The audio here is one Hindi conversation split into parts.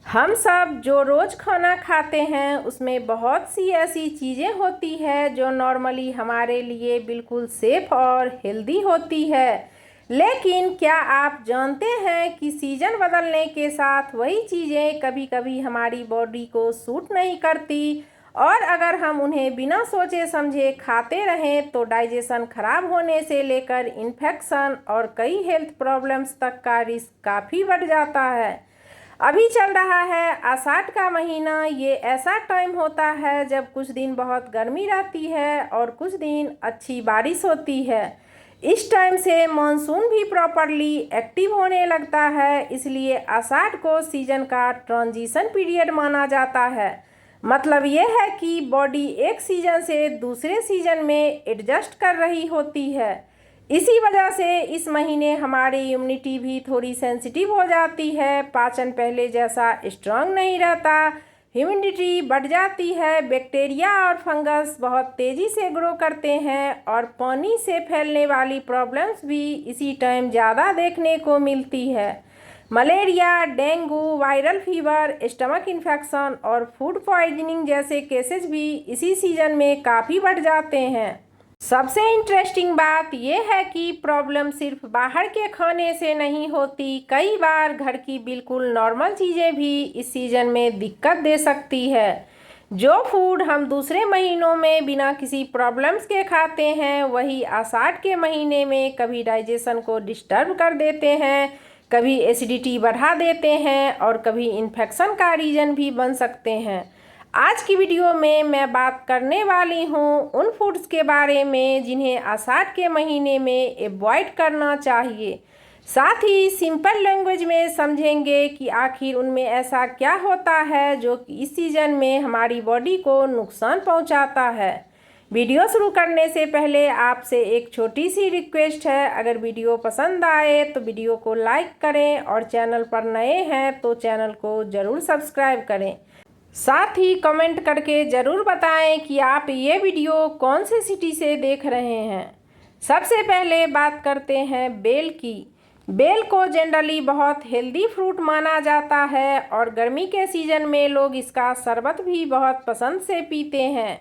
हम सब जो रोज़ खाना खाते हैं उसमें बहुत सी ऐसी चीज़ें होती है जो नॉर्मली हमारे लिए बिल्कुल सेफ़ और हेल्दी होती है। लेकिन क्या आप जानते हैं कि सीज़न बदलने के साथ वही चीज़ें कभी कभी हमारी बॉडी को सूट नहीं करती और अगर हम उन्हें बिना सोचे समझे खाते रहें तो डाइजेशन खराब होने से लेकर इन्फेक्शन और कई हेल्थ प्रॉब्लम्स तक का रिस्क काफ़ी बढ़ जाता है। अभी चल रहा है आषाढ़ का महीना। ये ऐसा टाइम होता है जब कुछ दिन बहुत गर्मी रहती है और कुछ दिन अच्छी बारिश होती है। इस टाइम से मानसून भी प्रॉपरली एक्टिव होने लगता है, इसलिए आषाढ़ को सीजन का ट्रांजिशन पीरियड माना जाता है। मतलब ये है कि बॉडी एक सीजन से दूसरे सीजन में एडजस्ट कर रही होती है। इसी वजह से इस महीने हमारी इम्यूनिटी भी थोड़ी सेंसिटिव हो जाती है। पाचन पहले जैसा स्ट्रांग नहीं रहता, ह्यूमिडिटी बढ़ जाती है, बैक्टीरिया और फंगस बहुत तेज़ी से ग्रो करते हैं और पानी से फैलने वाली प्रॉब्लम्स भी इसी टाइम ज़्यादा देखने को मिलती है। Malaria, dengue, viral fever, stomach infection और फूड पॉइजनिंग जैसे केसेस भी इसी सीज़न में काफ़ी बढ़ जाते हैं। सबसे इंटरेस्टिंग बात यह है कि प्रॉब्लम सिर्फ बाहर के खाने से नहीं होती, कई बार घर की बिल्कुल नॉर्मल चीज़ें भी इस सीज़न में दिक्कत दे सकती है। जो फूड हम दूसरे महीनों में बिना किसी प्रॉब्लम्स के खाते हैं, वही आषाढ़ के महीने में कभी डाइजेशन को डिस्टर्ब कर देते हैं, कभी एसिडिटी बढ़ा देते हैं और कभी इन्फेक्शन का रीज़न भी बन सकते हैं। आज की वीडियो में मैं बात करने वाली हूँ उन फूड्स के बारे में जिन्हें आषाढ़ के महीने में अवॉइड करना चाहिए। साथ ही सिंपल लैंग्वेज में समझेंगे कि आखिर उनमें ऐसा क्या होता है जो कि इस सीज़न में हमारी बॉडी को नुकसान पहुँचाता है। वीडियो शुरू करने से पहले आपसे एक छोटी सी रिक्वेस्ट है, अगर वीडियो पसंद आए तो वीडियो को लाइक करें और चैनल पर नए हैं तो चैनल को ज़रूर सब्सक्राइब करें। साथ ही कमेंट करके ज़रूर बताएं कि आप ये वीडियो कौन से सिटी से देख रहे हैं। सबसे पहले बात करते हैं बेल की। बेल को जनरली बहुत हेल्दी फ्रूट माना जाता है और गर्मी के सीज़न में लोग इसका शरबत भी बहुत पसंद से पीते हैं।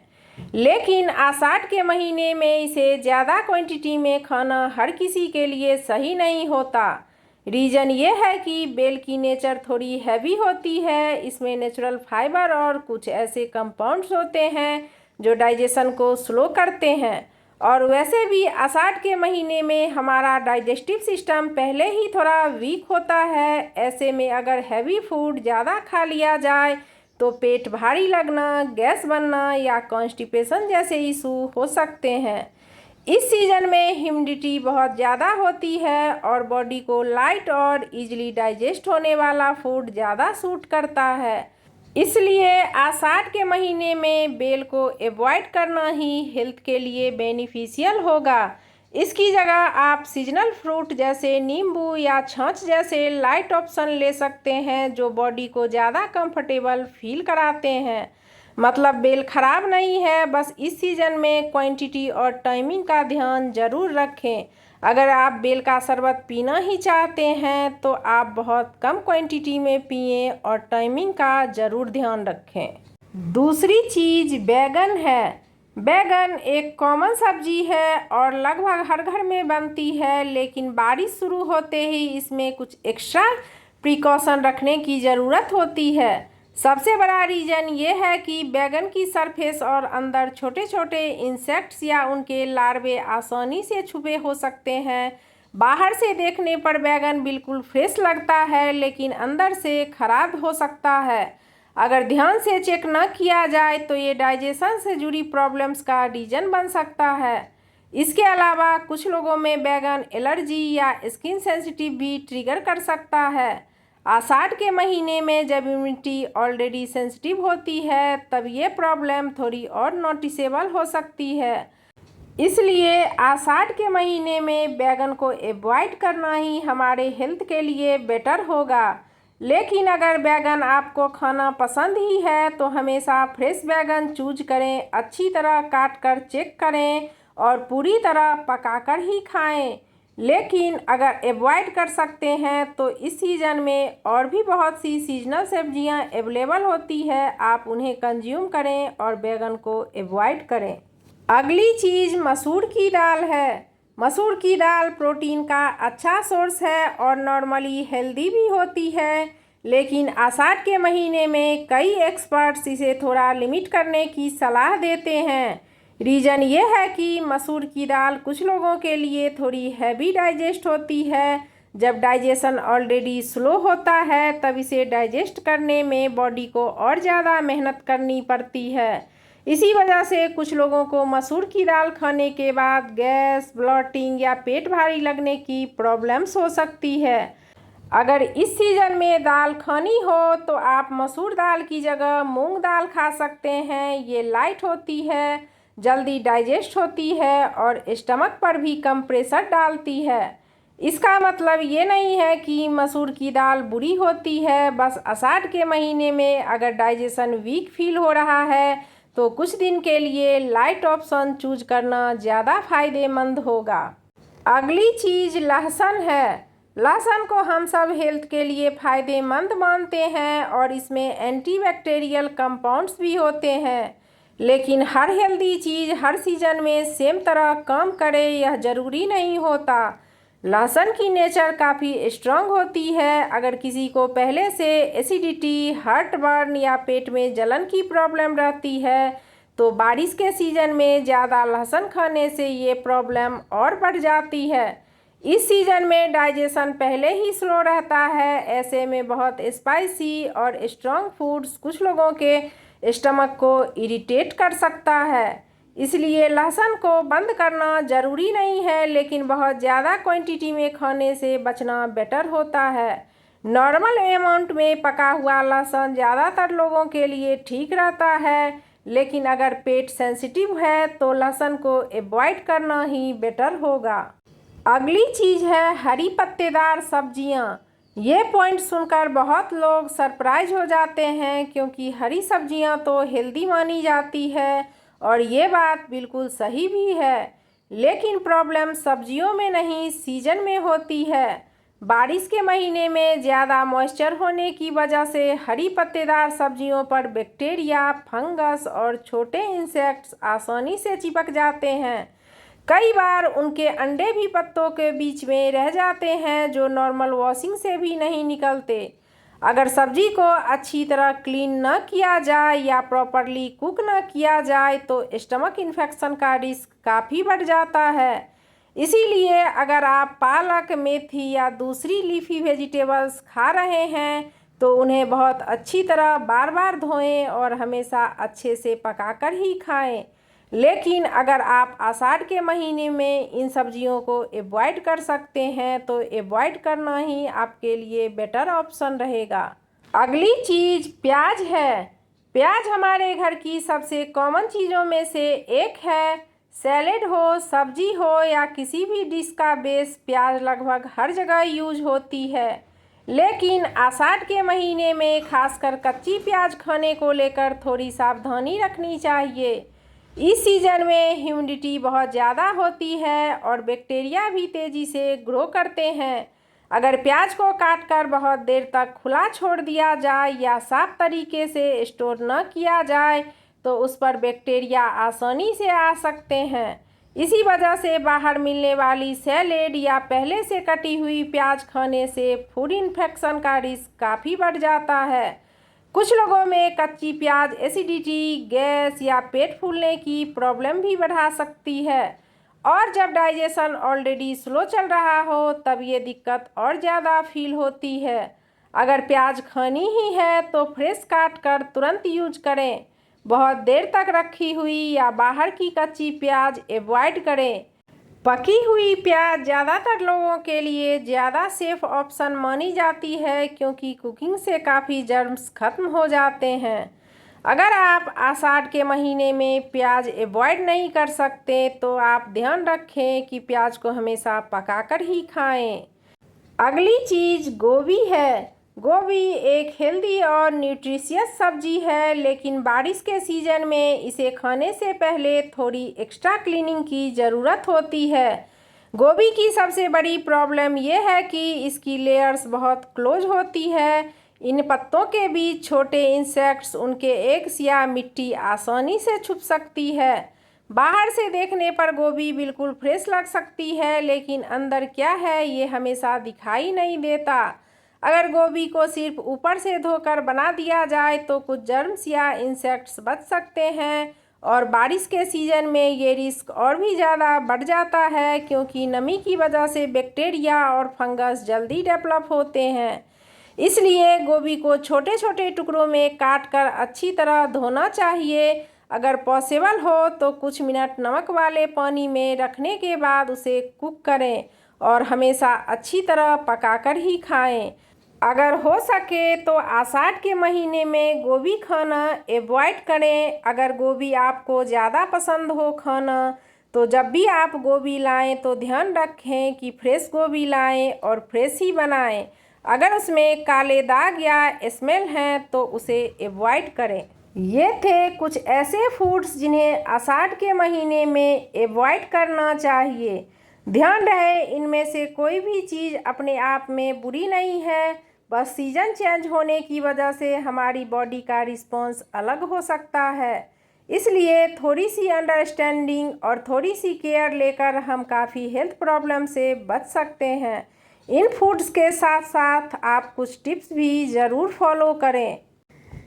लेकिन आषाढ़ के महीने में इसे ज़्यादा क्वांटिटी में खाना हर किसी के लिए सही नहीं होता। रीज़न ये है कि बेल की नेचर थोड़ी हैवी होती है। इसमें नेचुरल फाइबर और कुछ ऐसे कंपाउंड्स होते हैं जो डाइजेशन को स्लो करते हैं और वैसे भी आषाढ़ के महीने में हमारा डाइजेस्टिव सिस्टम पहले ही थोड़ा वीक होता है। ऐसे में अगर हैवी फूड ज़्यादा खा लिया जाए तो पेट भारी लगना, गैस बनना या कॉन्स्टिपेशन जैसे इशू हो सकते हैं। इस सीज़न में ह्यूमिडिटी बहुत ज़्यादा होती है और बॉडी को लाइट और इजीली डाइजेस्ट होने वाला फूड ज़्यादा सूट करता है। इसलिए आषाढ़ के महीने में बेल को अवॉइड करना ही हेल्थ के लिए बेनिफिशियल होगा। इसकी जगह आप सीजनल फ्रूट जैसे नींबू या छाछ जैसे लाइट ऑप्शन ले सकते हैं जो बॉडी को ज़्यादा कंफर्टेबल फील कराते हैं। मतलब बेल ख़राब नहीं है, बस इस सीज़न में क्वांटिटी और टाइमिंग का ध्यान ज़रूर रखें। अगर आप बेल का शरबत पीना ही चाहते हैं तो आप बहुत कम क्वांटिटी में पिएं और टाइमिंग का ज़रूर ध्यान रखें। दूसरी चीज़ बैगन है। बैगन एक कॉमन सब्जी है और लगभग हर घर में बनती है, लेकिन बारिश शुरू होते ही इसमें कुछ एक्स्ट्रा प्रिकॉशन रखने की ज़रूरत होती है। सबसे बड़ा रीज़न ये है कि बैगन की सरफेस और अंदर छोटे छोटे इंसेक्ट्स या उनके लार्वे आसानी से छुपे हो सकते हैं। बाहर से देखने पर बैगन बिल्कुल फ्रेश लगता है, लेकिन अंदर से खराब हो सकता है। अगर ध्यान से चेक न किया जाए तो ये डाइजेशन से जुड़ी प्रॉब्लम्स का रीज़न बन सकता है। इसके अलावा कुछ लोगों में बैगन एलर्जी या स्किन सेंसिटिव भी ट्रिगर कर सकता है। आषाढ़ के महीने में जब इम्यूनिटी ऑलरेडी सेंसिटिव होती है तब ये प्रॉब्लम थोड़ी और नोटिसेबल हो सकती है। इसलिए आषाढ़ के महीने में बैगन को अवॉइड करना ही हमारे हेल्थ के लिए बेटर होगा। लेकिन अगर बैगन आपको खाना पसंद ही है तो हमेशा फ्रेश बैगन चूज करें, अच्छी तरह काट कर चेक करें और पूरी तरह पकाकर ही खाएं। लेकिन अगर अवॉइड कर सकते हैं तो इस सीज़न में और भी बहुत सी सीजनल सब्जियां अवेलेबल होती है, आप उन्हें कंज्यूम करें और बैगन को अवॉइड करें। अगली चीज़ मसूर की दाल है। मसूर की दाल प्रोटीन का अच्छा सोर्स है और नॉर्मली हेल्दी भी होती है, लेकिन आषाढ़ के महीने में कई एक्सपर्ट्स इसे थोड़ा लिमिट करने की सलाह देते हैं। रीज़न ये है कि मसूर की दाल कुछ लोगों के लिए थोड़ी हैवी डाइजेस्ट होती है। जब डाइजेशन ऑलरेडी स्लो होता है तब इसे डाइजेस्ट करने में बॉडी को और ज़्यादा मेहनत करनी पड़ती है। इसी वजह से कुछ लोगों को मसूर की दाल खाने के बाद गैस, ब्लॉटिंग या पेट भारी लगने की प्रॉब्लम्स हो सकती है। अगर इस सीज़न में दाल खानी हो तो आप मसूर दाल की जगह मूंग दाल खा सकते हैं। ये लाइट होती है, जल्दी डाइजेस्ट होती है और स्टमक पर भी कम प्रेशर डालती है। इसका मतलब ये नहीं है कि मसूर की दाल बुरी होती है, बस आषाढ़ के महीने में अगर डाइजेशन वीक फील हो रहा है तो कुछ दिन के लिए लाइट ऑप्शन चूज करना ज़्यादा फायदेमंद होगा। अगली चीज़ लहसुन है। लहसुन को हम सब हेल्थ के लिए फ़ायदेमंद मानते हैं और इसमें एंटीबैक्टीरियल कंपाउंड्स भी होते हैं, लेकिन हर हेल्दी चीज़ हर सीज़न में सेम तरह काम करे यह ज़रूरी नहीं होता। लहसुन की नेचर काफ़ी स्ट्रांग होती है। अगर किसी को पहले से एसिडिटी, हार्ट बर्न या पेट में जलन की प्रॉब्लम रहती है तो बारिश के सीज़न में ज़्यादा लहसुन खाने से ये प्रॉब्लम और बढ़ जाती है। इस सीज़न में डाइजेशन पहले ही स्लो रहता है, ऐसे में बहुत स्पाइसी और स्ट्रॉन्ग फूड्स कुछ लोगों के स्टमक को इरिटेट कर सकता है। इसलिए लहसुन को बंद करना ज़रूरी नहीं है, लेकिन बहुत ज़्यादा क्वांटिटी में खाने से बचना बेटर होता है। नॉर्मल अमाउंट में पका हुआ लहसुन ज़्यादातर लोगों के लिए ठीक रहता है, लेकिन अगर पेट सेंसिटिव है तो लहसुन को अवॉइड करना ही बेटर होगा। अगली चीज़ है हरी पत्तेदार सब्जियां। ये पॉइंट सुनकर बहुत लोग सरप्राइज हो जाते हैं, क्योंकि हरी सब्जियां तो हेल्दी मानी जाती है और ये बात बिल्कुल सही भी है। लेकिन प्रॉब्लम सब्जियों में नहीं, सीजन में होती है। बारिश के महीने में ज़्यादा मॉइस्चर होने की वजह से हरी पत्तेदार सब्जियों पर बैक्टीरिया, फंगस और छोटे इंसेक्ट्स आसानी से चिपक जाते हैं। कई बार उनके अंडे भी पत्तों के बीच में रह जाते हैं, जो नॉर्मल वॉशिंग से भी नहीं निकलते। अगर सब्जी को अच्छी तरह क्लीन न किया जाए या प्रॉपरली कुक न किया जाए तो स्टमक इन्फेक्शन का रिस्क काफ़ी बढ़ जाता है। इसीलिए अगर आप पालक, मेथी या दूसरी लीफी वेजिटेबल्स खा रहे हैं तो उन्हें बहुत अच्छी तरह बार बार धोएं और हमेशा अच्छे से पकाकर ही खाएं। लेकिन अगर आप आषाढ़ के महीने में इन सब्जियों को अवॉइड कर सकते हैं तो अवॉइड करना ही आपके लिए बेटर ऑप्शन रहेगा। अगली चीज़ प्याज है। प्याज हमारे घर की सबसे कॉमन चीज़ों में से एक है। सैलेड हो, सब्जी हो या किसी भी डिश का बेस प्याज लगभग हर जगह यूज होती है। लेकिन आषाढ़ के महीने में खासकर कच्ची प्याज खाने को लेकर थोड़ी सावधानी रखनी चाहिए। इस सीज़न में ह्यूमिडिटी बहुत ज़्यादा होती है और बैक्टीरिया भी तेज़ी से ग्रो करते हैं। अगर प्याज को काटकर बहुत देर तक खुला छोड़ दिया जाए या साफ तरीके से स्टोर न किया जाए तो उस पर बैक्टीरिया आसानी से आ सकते हैं। इसी वजह से बाहर मिलने वाली सैलेड या पहले से कटी हुई प्याज खाने से फूड इन्फेक्शन का रिस्क काफ़ी बढ़ जाता है। कुछ लोगों में कच्ची प्याज एसिडिटी, गैस या पेट फूलने की प्रॉब्लम भी बढ़ा सकती है और जब डाइजेशन ऑलरेडी स्लो चल रहा हो तब ये दिक्कत और ज़्यादा फील होती है। अगर प्याज खानी ही है तो फ्रेश काट कर तुरंत यूज करें। बहुत देर तक रखी हुई या बाहर की कच्ची प्याज अवॉइड करें। पकी हुई प्याज ज़्यादातर लोगों के लिए ज़्यादा सेफ ऑप्शन मानी जाती है, क्योंकि कुकिंग से काफ़ी जर्म्स खत्म हो जाते हैं। अगर आप आषाढ़ के महीने में प्याज अवॉइड नहीं कर सकते तो आप ध्यान रखें कि प्याज को हमेशा पकाकर ही खाएं। अगली चीज़ गोभी है। गोभी एक हेल्दी और न्यूट्रिशियस सब्जी है, लेकिन बारिश के सीज़न में इसे खाने से पहले थोड़ी एक्स्ट्रा क्लीनिंग की ज़रूरत होती है। गोभी की सबसे बड़ी प्रॉब्लम ये है कि इसकी लेयर्स बहुत क्लोज होती है। इन पत्तों के बीच छोटे इंसेक्ट्स, उनके एग्स या मिट्टी आसानी से छुप सकती है। बाहर से देखने पर गोभी बिल्कुल फ्रेश लग सकती है, लेकिन अंदर क्या है ये हमेशा दिखाई नहीं देता। अगर गोभी को सिर्फ ऊपर से धोकर बना दिया जाए तो कुछ जर्म्स या इंसेक्ट्स बच सकते हैं, और बारिश के सीज़न में ये रिस्क और भी ज़्यादा बढ़ जाता है, क्योंकि नमी की वजह से बैक्टीरिया और फंगस जल्दी डेवलप होते हैं। इसलिए गोभी को छोटे छोटे टुकड़ों में काटकर अच्छी तरह धोना चाहिए। अगर पॉसिबल हो तो कुछ मिनट नमक वाले पानी में रखने के बाद उसे कुक करें और हमेशा अच्छी तरह पकाकर ही खाएं। अगर हो सके तो आषाढ़ के महीने में गोभी खाना अवॉइड करें। अगर गोभी आपको ज़्यादा पसंद हो खाना, तो जब भी आप गोभी लाएं तो ध्यान रखें कि फ्रेश गोभी लाएं और फ्रेश ही बनाएं। अगर उसमें काले दाग या स्मेल हैं तो उसे अवॉइड करें। ये थे कुछ ऐसे फूड्स जिन्हें आषाढ़ के महीने में अवॉइड करना चाहिए। ध्यान रहे, इनमें से कोई भी चीज़ अपने आप में बुरी नहीं है, बस सीज़न चेंज होने की वजह से हमारी बॉडी का रिस्पॉन्स अलग हो सकता है। इसलिए थोड़ी सी अंडरस्टैंडिंग और थोड़ी सी केयर लेकर हम काफ़ी हेल्थ प्रॉब्लम से बच सकते हैं। इन फूड्स के साथ साथ आप कुछ टिप्स भी ज़रूर फॉलो करें।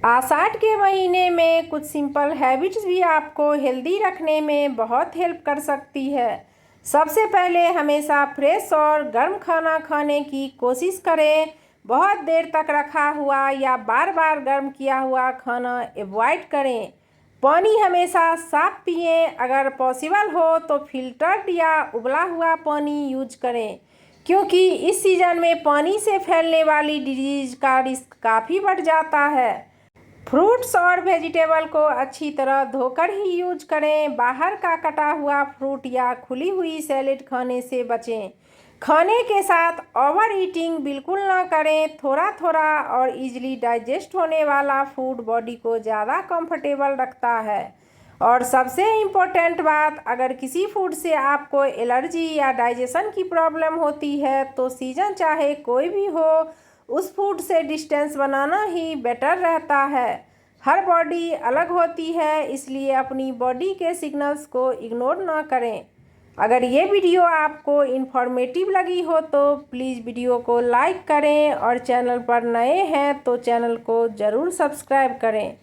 आषाढ़ के महीने में कुछ सिंपल हैबिट्स भी आपको हेल्दी रखने में बहुत हेल्प कर सकती है। सबसे पहले हमेशा फ्रेश और गर्म खाना खाने की कोशिश करें। बहुत देर तक रखा हुआ या बार बार गर्म किया हुआ खाना अवॉइड करें। पानी हमेशा साफ पिएं। अगर पॉसिबल हो तो फिल्टर्ड या उबला हुआ पानी यूज करें, क्योंकि इस सीज़न में पानी से फैलने वाली डिजीज़ का रिस्क काफ़ी बढ़ जाता है। फ्रूट्स और वेजिटेबल को अच्छी तरह धोकर ही यूज करें। बाहर का कटा हुआ फ्रूट या खुली हुई सैलेड खाने से बचें। खाने के साथ ओवर ईटिंग बिल्कुल ना करें। थोड़ा थोड़ा और इजीली डाइजेस्ट होने वाला फूड बॉडी को ज़्यादा कंफर्टेबल रखता है। और सबसे इम्पोर्टेंट बात, अगर किसी फूड से आपको एलर्जी या डाइजेशन की प्रॉब्लम होती है तो सीज़न चाहे कोई भी हो, उस फूड से डिस्टेंस बनाना ही बेटर रहता है। हर बॉडी अलग होती है, इसलिए अपनी बॉडी के सिग्नल्स को इग्नोर ना करें। अगर ये वीडियो आपको इन्फॉर्मेटिव लगी हो तो प्लीज़ वीडियो को लाइक करें, और चैनल पर नए हैं तो चैनल को ज़रूर सब्सक्राइब करें।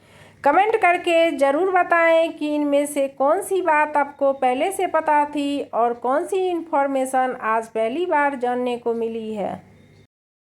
कमेंट करके ज़रूर बताएं कि इनमें से कौन सी बात आपको पहले से पता थी और कौन सी इन्फॉर्मेशन आज पहली बार जानने को मिली है।